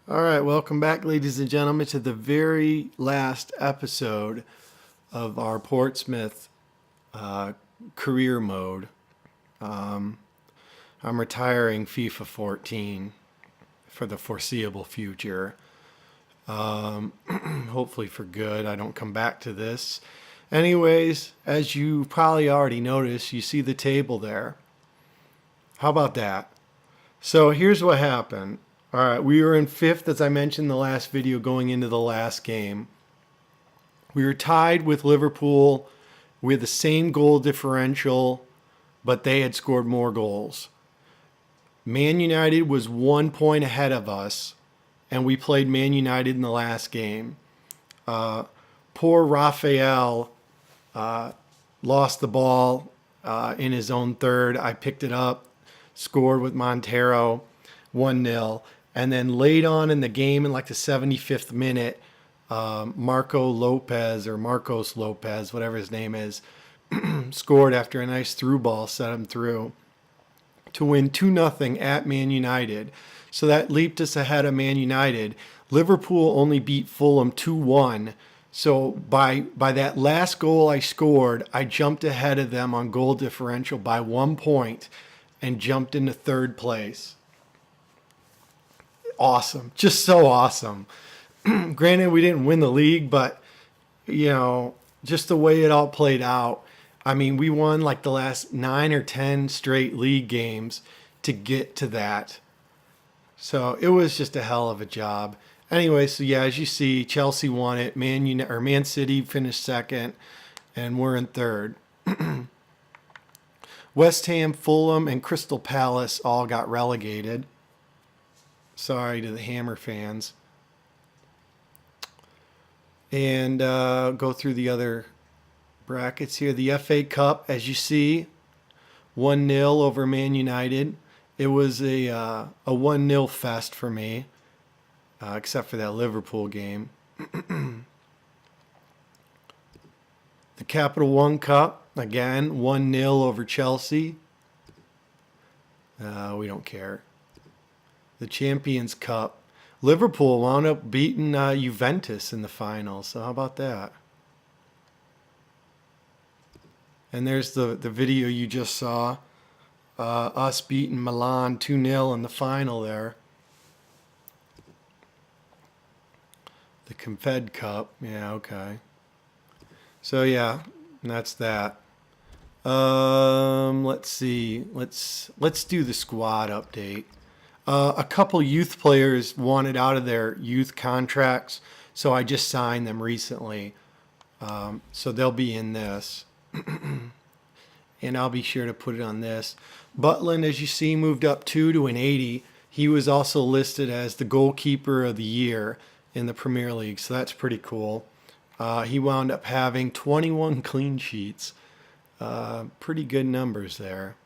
All right, welcome back, ladies and gentlemen, to the very last episode of our Portsmouth uh, career mode. Um, I'm retiring FIFA 14 for the foreseeable future. Hopefully for good. I don't come back to this. Anyways, as you probably already noticed, you see the table there. How about that? So here's what happened. All right, we were in fifth, as I mentioned in the last video, going into the last game. We were tied with Liverpool. We had the same goal differential, but they had scored more goals. Man United was 1 point ahead of us, and we played Man United in the last game. Poor Raphael lost the ball in his own third. I picked it up, scored with Montero, 1-0. And then late on in the game, in like the 75th minute, Marcos Lopez, whatever his name is, scored after a nice through ball set him through to win 2-0 at Man United. So that leaped us ahead of Man United. Liverpool only beat Fulham 2-1. So by that last goal I scored, I jumped ahead of them on goal differential by 1 point and jumped into third place. Awesome. Just so awesome. Granted, we didn't win the league, but, just the way it all played out. I mean, we won like the last 9 or 10 straight league games to get to that. So it was just a hell of a job. Anyway, so yeah, as you see, Chelsea won it. Man City finished second, and we're in third. West Ham, Fulham, and Crystal Palace all got relegated. Sorry to the Hammer fans. And go through the other brackets here. The FA Cup, as you see, 1-0 over Man United. It was a 1-0 fest for me, except for that Liverpool game. The Capital One Cup, again, 1-0 over Chelsea. We don't care. The Champions Cup, Liverpool wound up beating Juventus in the finals. So how about that? And there's the video you just saw. Us beating Milan 2-0 in the final there. The Confed Cup. Yeah, okay. So yeah, that's that. Let's see. Let's do the squad update. A couple youth players wanted out of their youth contracts, so I just signed them recently. So they'll be in this. And I'll be sure to put it on this. Butland, as you see, moved up 2 to an 80. He was also listed as the goalkeeper of the year in the Premier League, so that's pretty cool. He wound up having 21 clean sheets. Pretty good numbers there.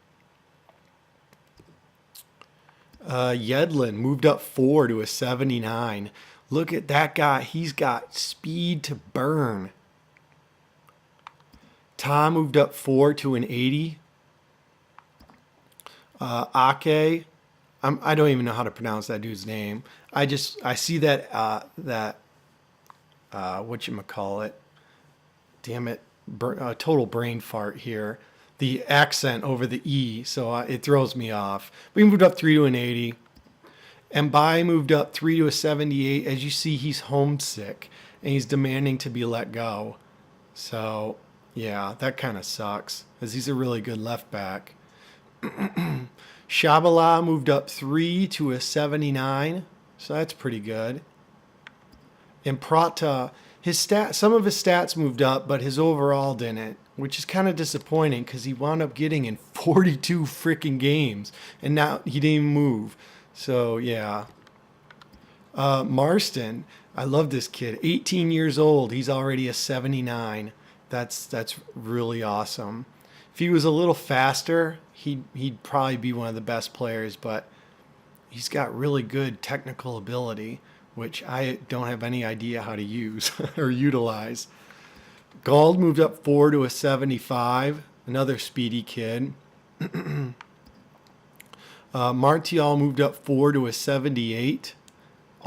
Yedlin moved up 4 to a 79. Look at that guy. He's got speed to burn. Tom moved up 4 to an 80. Ake, I don't even know how to pronounce that dude's name. I see that whatchamacallit. Damn it, total brain fart here. The accent over the E, so it throws me off. We moved up 3 to an 80. And Mbai moved up 3 to a 78. As you see, he's homesick, and he's demanding to be let go. So, yeah, that kind of sucks, because he's a really good left back. Shabala moved up 3 to a 79, so that's pretty good. And Prata, some of his stats moved up, but his overall didn't, which is kind of disappointing because he wound up getting in 42 freaking games, and now he didn't even move. So, yeah. Marston, I love this kid. 18 years old. He's already a 79. That's really awesome. If he was a little faster, he'd probably be one of the best players, but he's got really good technical ability, which I don't have any idea how to use or utilize. Gald moved up 4 to a 75. Another speedy kid. Martial moved up 4 to a 78.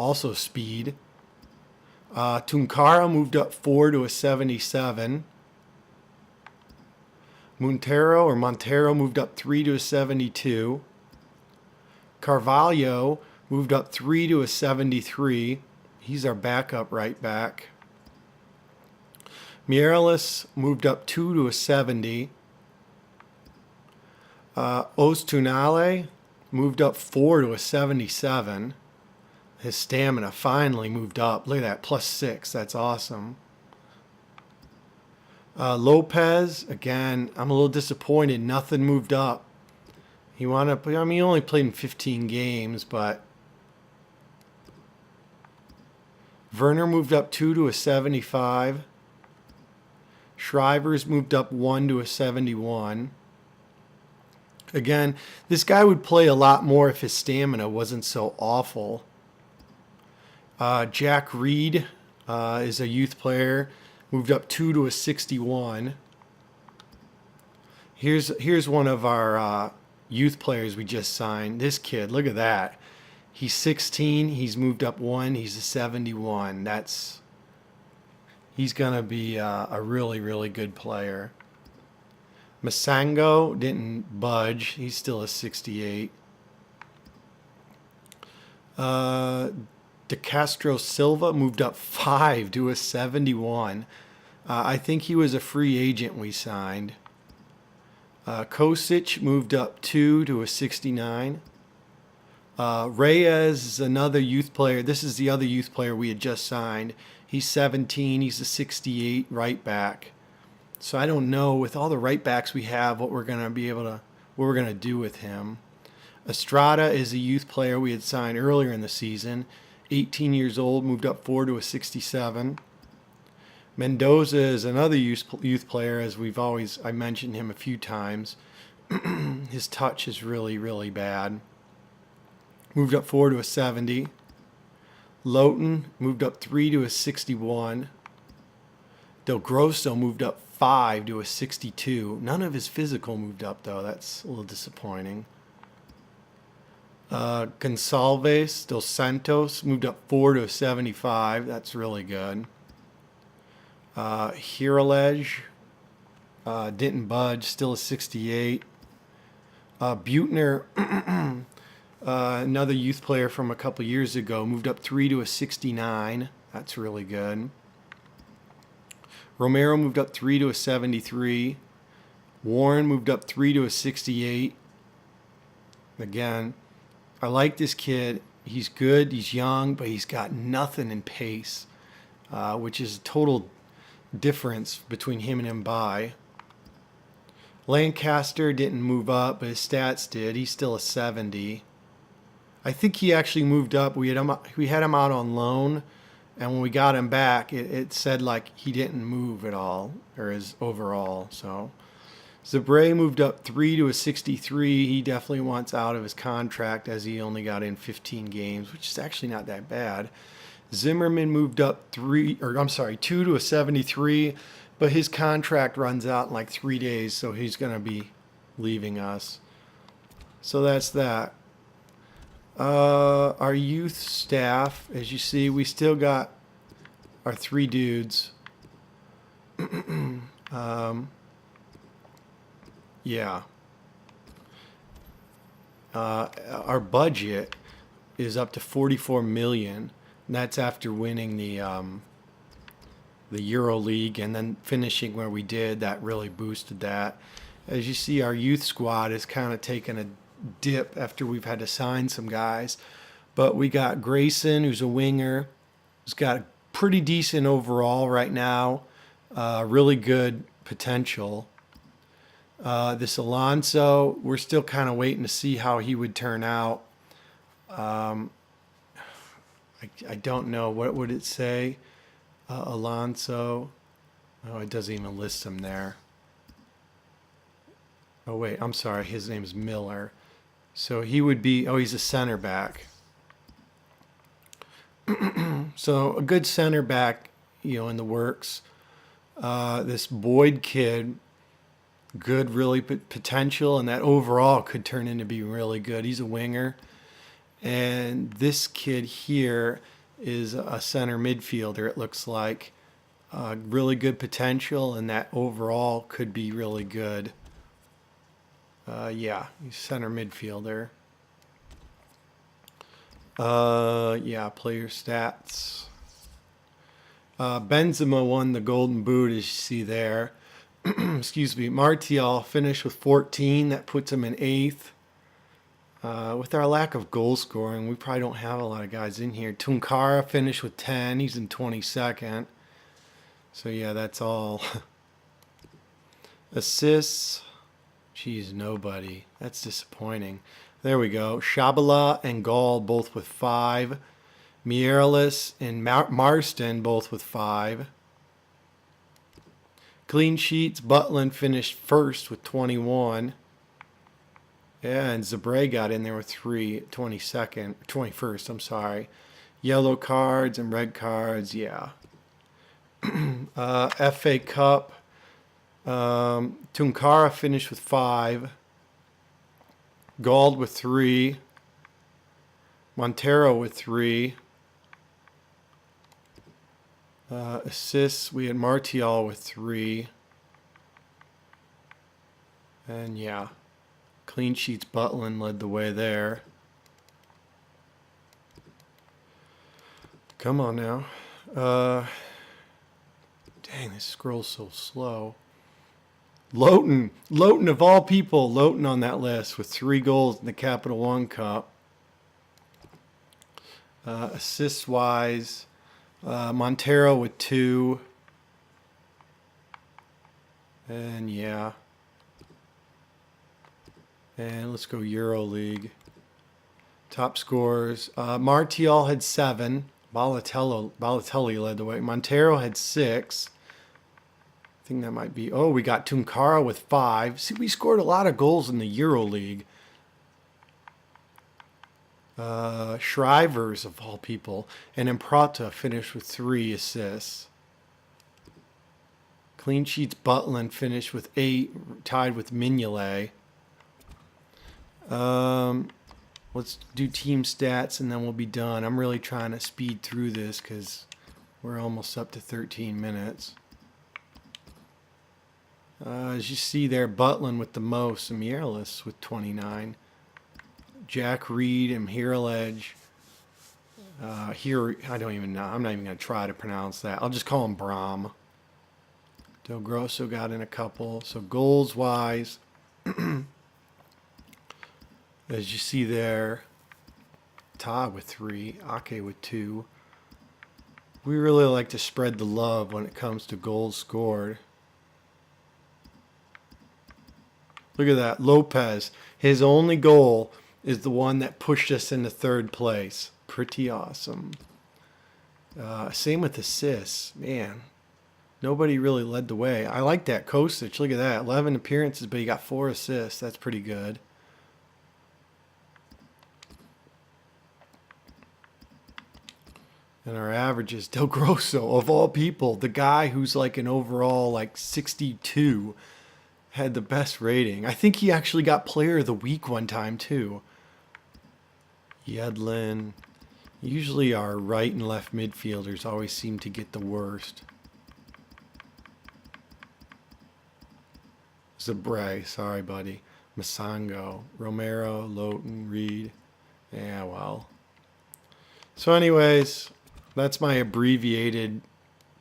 also speed. Tunkara moved up 4 to a 77. Montero moved up 3 to a 72. Carvalho moved up 3 to a 73. He's our backup right back. Mireles moved up 2 to a 70. Ostunale moved up 4 to a 77. His stamina finally moved up. Look at that, +6. That's awesome. Lopez, again, I'm a little disappointed. Nothing moved up. He he only played in 15 games, but Werner moved up 2 to a 75. Shrivers moved up 1 to a 71. Again, this guy would play a lot more if his stamina wasn't so awful. Jack Reed is a youth player. Moved up 2 to a 61. Here's one of our youth players we just signed. This kid, look at that. He's 16. He's moved up 1. He's a 71. He's going to be a really, really good player. Masango didn't budge. He's still a 68. De Castro Silva moved up 5 to a 71. I think he was a free agent we signed. Kosic moved up 2 to a 69. Reyes is another youth player. This is the other youth player we had just signed. He's 17. He's a 68 right back. So I don't know, with all the right backs we have, what we're going to do with him. Estrada is a youth player we had signed earlier in the season. 18 years old, moved up 4 to a 67. Mendoza is another youth player, as I mentioned him a few times. His touch is really, really bad. Moved up 4 to a 70. Lowton moved up 3 to a 61. Del Grosso moved up 5 to a 62. None of his physical moved up, though. That's a little disappointing. Gonçalves dos Santos moved up 4 to a 75. That's really good. Hiralej didn't budge, still a 68. Butner, another youth player from a couple years ago, moved up 3 to a 69. That's really good. Romero moved up 3 to a 73. Warren moved up 3 to a 68. Again, I like this kid. He's good, he's young, but he's got nothing in pace, which is a total difference between him and Mbai. Lancaster didn't move up, but his stats did. He's still a 70. I think he actually moved up. We had him out on loan, and when we got him back, it said like he didn't move at all, or his overall. So Zabre moved up 3 to a 63. He definitely wants out of his contract, as he only got in 15 games, which is actually not that bad. Zimmerman moved up 2 to a 73, but his contract runs out in like 3 days, so he's going to be leaving us. So that's that. Our youth staff, as you see, we still got our 3 dudes. Yeah. Our budget is up to 44 million. And that's after winning the Euro League and then finishing where we did. That really boosted that. As you see, our youth squad has kind of taken a dip after we've had to sign some guys. But we got Grayson, who's a winger, who's got pretty decent overall right now. Really good potential. This Alonso, we're still kind of waiting to see how he would turn out. I don't know. What would it say? Alonso. Oh, it doesn't even list him there. Oh, wait. I'm sorry. His name's Miller. So he would be... Oh, he's a center back. So a good center back, in the works. This Boyd kid, good, really potential, and that overall could turn into be really good. He's a winger. And this kid here is a center midfielder, it looks like. Really good potential, and that overall could be really good. Yeah, he's center midfielder. Yeah, player stats. Benzema won the Golden Boot, as you see there. Excuse me. Martial finished with 14. That puts him in 8th. With our lack of goal scoring, we probably don't have a lot of guys in here. Tunkara finished with 10. He's in 22nd. So, yeah, that's all. Assists. Geez, nobody. That's disappointing. There we go. Shabala and Gall both with 5. Mireles and Marston both with 5. Clean sheets. Butland finished first with 21. Yeah, and Zabre got in there with 3, 22nd, 21st, I'm sorry. Yellow cards and red cards, yeah. FA Cup. Tunkara finished with 5. Gald with 3. Montero with 3. Assists, we had Martial with 3. And yeah, clean sheets, Butland led the way there. Come on now. Dang, this scroll's so slow. Loughton of all people, Loughton on that list with 3 goals in the Capital One Cup. Assists-wise, Montero with 2. And yeah. And let's go Euroleague. Top scorers. Martial had 7. Balotelli led the way. Montero had 6. I think that might be... Oh, we got Tunkara with 5. See, we scored a lot of goals in the Euroleague. Shrivers, of all people. And Imprata finished with 3 assists. Clean sheets, Butland finished with 8, tied with Mignolet. Let's do team stats and then we'll be done. I'm really trying to speed through this because we're almost up to 13 minutes. As you see there, Butland with the most, and Mireles with 29. Jack Reed and Hirledge. Here, I don't even know. I'm not even going to try to pronounce that. I'll just call him Brahm. Del Grosso got in a couple. So goals-wise, as you see there, Todd with 3, Ake with 2. We really like to spread the love when it comes to goals scored. Look at that. Lopez, his only goal is the one that pushed us into 3rd place. Pretty awesome. Same with assists. Man, nobody really led the way. I like that. Kostic, look at that. 11 appearances, but he got 4 assists. That's pretty good. And our average is Del Grosso, of all people. The guy who's like an overall like 62 had the best rating. I think he actually got Player of the Week one time too. Yedlin. Usually our right and left midfielders always seem to get the worst. Zabre, sorry buddy. Masango, Romero, Loughton, Reed. Yeah, well. So anyways, that's my abbreviated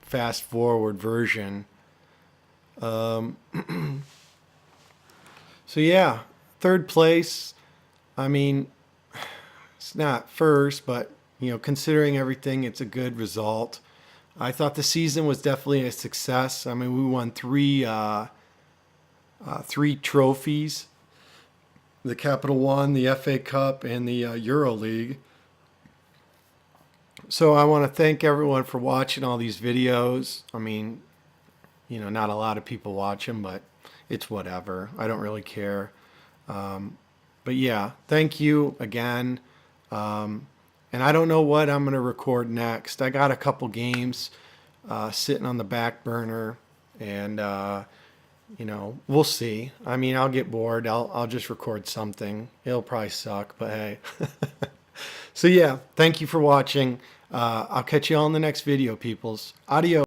fast forward version. So yeah, 3rd place. I mean, it's not first, but you know, considering everything, it's a good result. I thought the season was definitely a success. I mean, we won 3 trophies: the Capital One, the FA Cup, and the EuroLeague. So I want to thank everyone for watching all these videos. I mean, you know, not a lot of people watch them, but it's whatever. I don't really care. But yeah, thank you again. And I don't know what I'm going to record next. I got a couple games sitting on the back burner, and you know, we'll see. I mean, I'll get bored. I'll just record something. It'll probably suck, but hey. So yeah, thank you for watching. I'll catch you all in the next video, peoples. Adios.